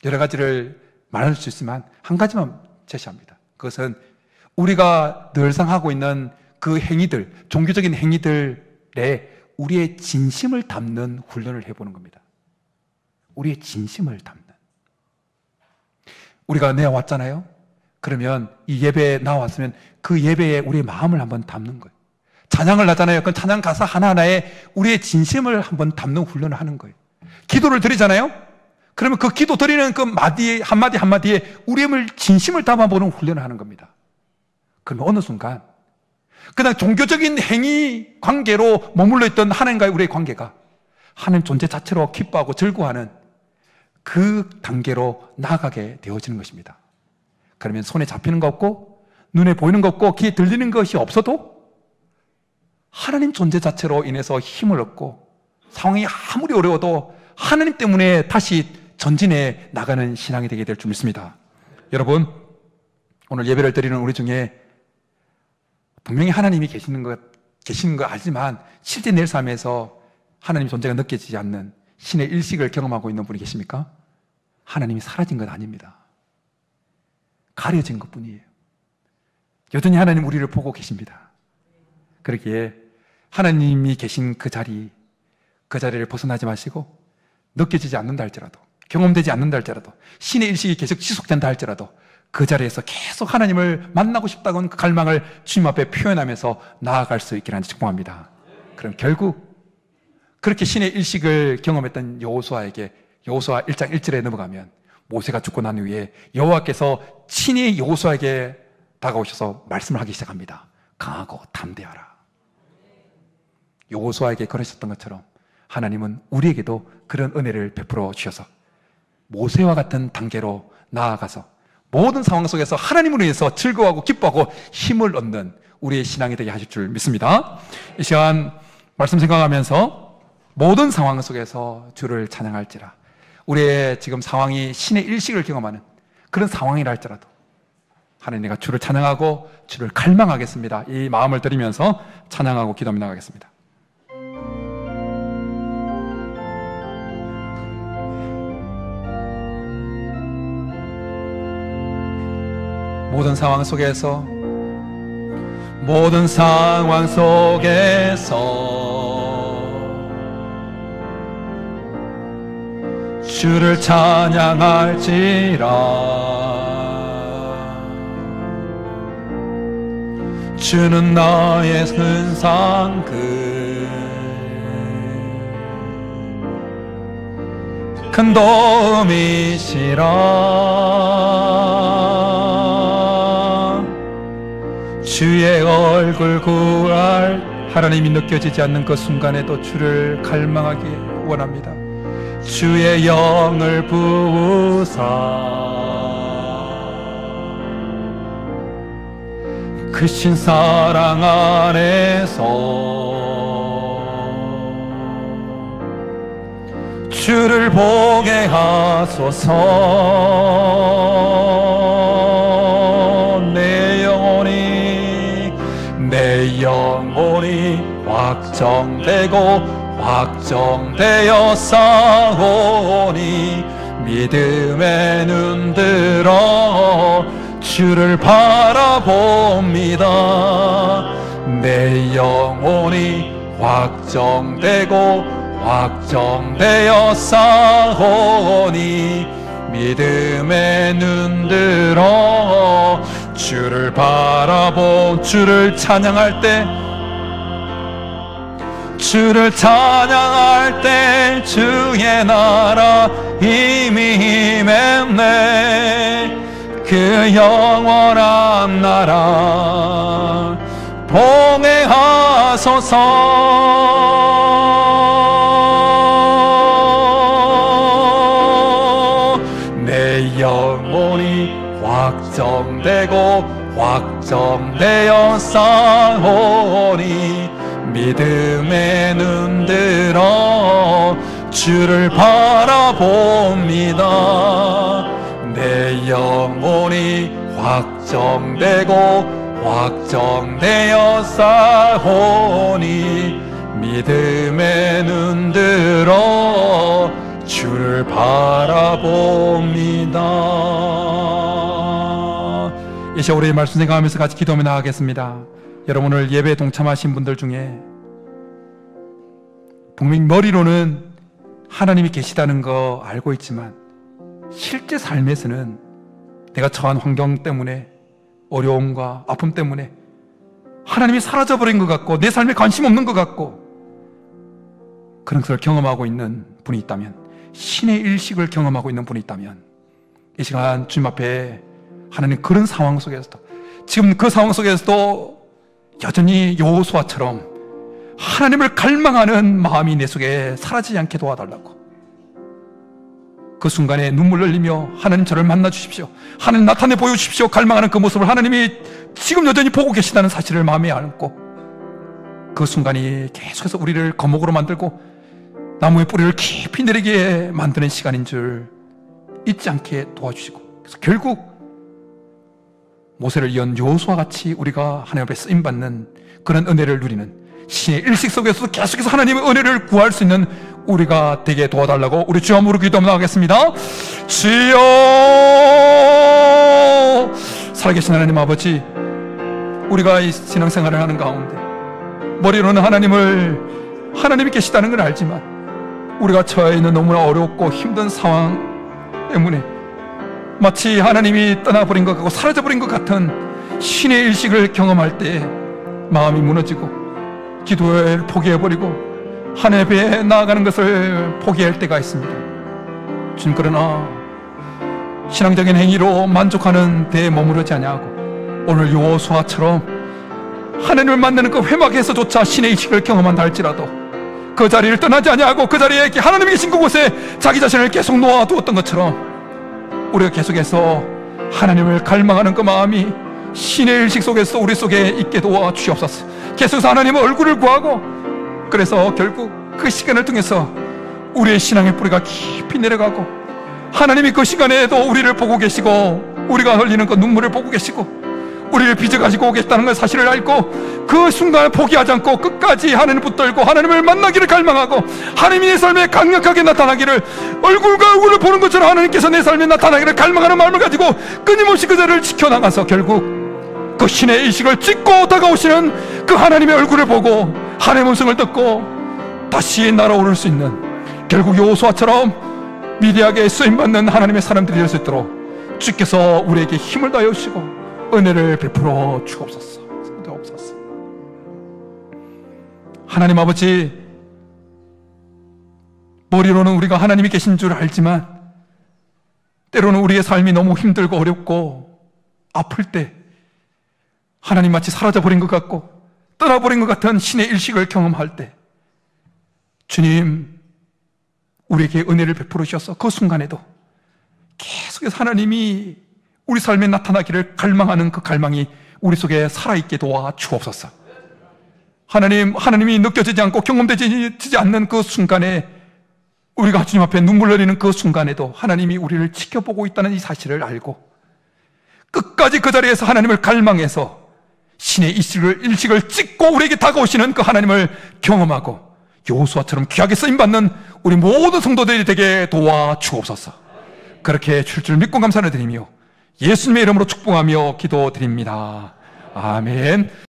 여러 가지를 말할 수 있지만 한 가지만 제시합니다. 그것은 우리가 늘상 하고 있는 그 행위들, 종교적인 행위들에 우리의 진심을 담는 훈련을 해보는 겁니다. 우리의 진심을 담는. 우리가 은혜와 왔잖아요. 그러면 이 예배에 나왔으면 그 예배에 우리의 마음을 한번 담는 거예요. 찬양을 하잖아요. 그 찬양 가사 하나하나에 우리의 진심을 한번 담는 훈련을 하는 거예요. 기도를 드리잖아요. 그러면 그 기도 드리는 그 마디 한마디 한마디에 우리의 진심을 담아보는 훈련을 하는 겁니다. 그러면 어느 순간 그냥 종교적인 행위 관계로 머물러 있던 하나님과의 우리의 관계가 하나님 존재 자체로 기뻐하고 즐거워하는 그 단계로 나아가게 되어지는 것입니다. 그러면 손에 잡히는 것 없고 눈에 보이는 것 없고 귀에 들리는 것이 없어도 하나님 존재 자체로 인해서 힘을 얻고 상황이 아무리 어려워도 하나님 때문에 다시 전진해 나가는 신앙이 되게 될 줄 믿습니다. 여러분, 오늘 예배를 드리는 우리 중에 분명히 하나님이 계시는 거 알지만 실제 내 삶에서 하나님 존재가 느껴지지 않는 신의 일식을 경험하고 있는 분이 계십니까? 하나님이 사라진 건 아닙니다. 가려진 것 뿐이에요. 여전히 하나님 우리를 보고 계십니다. 그러기에 하나님이 계신 그 자리를 벗어나지 마시고 느껴지지 않는다 할지라도 경험되지 않는다 할지라도 신의 일식이 계속 지속된다 할지라도 그 자리에서 계속 하나님을 만나고 싶다는 그 갈망을 주님 앞에 표현하면서 나아갈 수 있기를 축복합니다. 그럼 결국 그렇게 신의 일식을 경험했던 여호수아에게 여호수아 1장 1절에 넘어가면 모세가 죽고 난 후에 여호와께서 친히 여호수아에게 다가오셔서 말씀을 하기 시작합니다. 강하고 담대하라. 여호수아에게 그러셨던 것처럼 하나님은 우리에게도 그런 은혜를 베풀어 주셔서 모세와 같은 단계로 나아가서 모든 상황 속에서 하나님을 위해서 즐거워하고 기뻐하고 힘을 얻는 우리의 신앙이 되게 하실 줄 믿습니다. 이 시간 말씀 생각하면서 모든 상황 속에서 주를 찬양할지라, 우리의 지금 상황이 신의 일식을 경험하는 그런 상황이라 할지라도 하나님, 내가 주를 찬양하고 주를 갈망하겠습니다. 이 마음을 드리면서 찬양하고 기도하며 나가겠습니다. 모든 상황 속에서 주를 찬양할지라. 주는 나의 흔상급, 큰 도움이시라. 주의 얼굴 구할 하나님이 느껴지지 않는 그 순간에도 주를 갈망하기 원합니다. 주의 영을 부으사 크신 사랑 안에서 주를 보게 하소서. 내 영혼이 확정되어 싸우니 믿음의 눈 들어 주를 바라봅니다. 내 영혼이 확정되어 싸우니 믿음의 눈 들어 주를 주를 찬양할 때 주의 나라 이미 임했네. 그 영원한 나라 봉해하소서. 확정되고 확정되어 싸우니 믿음의 눈 들어 주를 바라봅니다. 내 영혼이 확정되고 확정되어 싸우니 믿음의 눈 들어 주를 바라봅니다. 이 시간 우리의 말씀 생각하면서 같이 기도하며 나가겠습니다. 여러분, 오늘 예배에 동참하신 분들 중에 분명 머리로는 하나님이 계시다는 거 알고 있지만 실제 삶에서는 내가 처한 환경 때문에, 어려움과 아픔 때문에 하나님이 사라져버린 것 같고 내 삶에 관심 없는 것 같고 그런 것을 경험하고 있는 분이 있다면, 신의 일식을 경험하고 있는 분이 있다면, 이 시간 주님 앞에 하나님 그런 상황 속에서도, 지금 그 상황 속에서도 여전히 여호수아처럼 하나님을 갈망하는 마음이 내 속에 사라지지 않게 도와달라고, 그 순간에 눈물 흘리며 하나님 저를 만나 주십시오, 하나님 나타내 보여주십시오 갈망하는 그 모습을 하나님이 지금 여전히 보고 계시다는 사실을 마음에 안고, 그 순간이 계속해서 우리를 거목으로 만들고 나무의 뿌리를 깊이 내리게 만드는 시간인 줄 잊지 않게 도와주시고, 그래서 결국 모세를 이은 여호수아 같이 우리가 하나님 앞에 쓰임받는 그런 은혜를 누리는, 신의 일식 속에서도 계속해서 하나님의 은혜를 구할 수 있는 우리가 되게 도와달라고 우리 주 한번 기도하며 나가겠습니다. 주여, 살아계신 하나님 아버지, 우리가 이 신앙생활을 하는 가운데 머리로는 하나님이 계시다는 걸 알지만 우리가 처해 있는 너무나 어렵고 힘든 상황 때문에 마치 하나님이 떠나버린 것 같고 사라져버린 것 같은 신의 일식을 경험할 때 마음이 무너지고 기도를 포기해버리고 하나님 앞에 나아가는 것을 포기할 때가 있습니다. 주님, 그러나 신앙적인 행위로 만족하는 데에 머무르지 아니하고 오늘 여호수아처럼 하나님을 만나는 그 회막에서조차 신의 일식을 경험한다 할지라도 그 자리를 떠나지 아니하고 그 자리에 하나님이 계신 그곳에 자기 자신을 계속 놓아두었던 것처럼 우리가 계속해서 하나님을 갈망하는 그 마음이 신의 일식 속에서 우리 속에 있게 도와 주옵소서. 계속해서 하나님의 얼굴을 구하고, 그래서 결국 그 시간을 통해서 우리의 신앙의 뿌리가 깊이 내려가고 하나님이 그 시간에도 우리를 보고 계시고 우리가 흘리는 그 눈물을 보고 계시고 우리를 빚어가지고 오겠다는 걸 사실을 알고 그 순간을 포기하지 않고 끝까지 하나님을 붙들고 하나님을 만나기를 갈망하고 하나님이 내 삶에 강력하게 나타나기를, 얼굴과 얼굴을 보는 것처럼 하나님께서 내 삶에 나타나기를 갈망하는 마음을 가지고 끊임없이 그 자리를 지켜나가서 결국 그 신의 일식을 찍고 다가오시는 그 하나님의 얼굴을 보고 하나님의 음성을 듣고 다시 날아오를 수 있는, 결국 여호수아처럼 위대하게 쓰임받는 하나님의 사람들이 될 수 있도록 주께서 우리에게 힘을 다해 주시고 은혜를 베풀어 주옵소서. 하나님 아버지, 머리로는 우리가 하나님이 계신 줄 알지만 때로는 우리의 삶이 너무 힘들고 어렵고 아플 때 하나님 마치 사라져버린 것 같고 떠나버린 것 같은 신의 일식을 경험할 때 주님, 우리에게 은혜를 베풀어 주셔서 그 순간에도 계속해서 하나님이 우리 삶에 나타나기를 갈망하는 그 갈망이 우리 속에 살아있게 도와 주옵소서. 하나님이 느껴지지 않고 경험되지 않는 그 순간에 우리가 주님 앞에 눈물 흘리는 그 순간에도 하나님이 우리를 지켜보고 있다는 이 사실을 알고 끝까지 그 자리에서 하나님을 갈망해서 신의 일식을 찍고 우리에게 다가오시는 그 하나님을 경험하고 여호수아처럼 귀하게 쓰임받는 우리 모든 성도들이 되게 도와 주옵소서. 그렇게 줄 믿고 감사를 드리며 예수님의 이름으로 축복하며 기도드립니다. 아멘.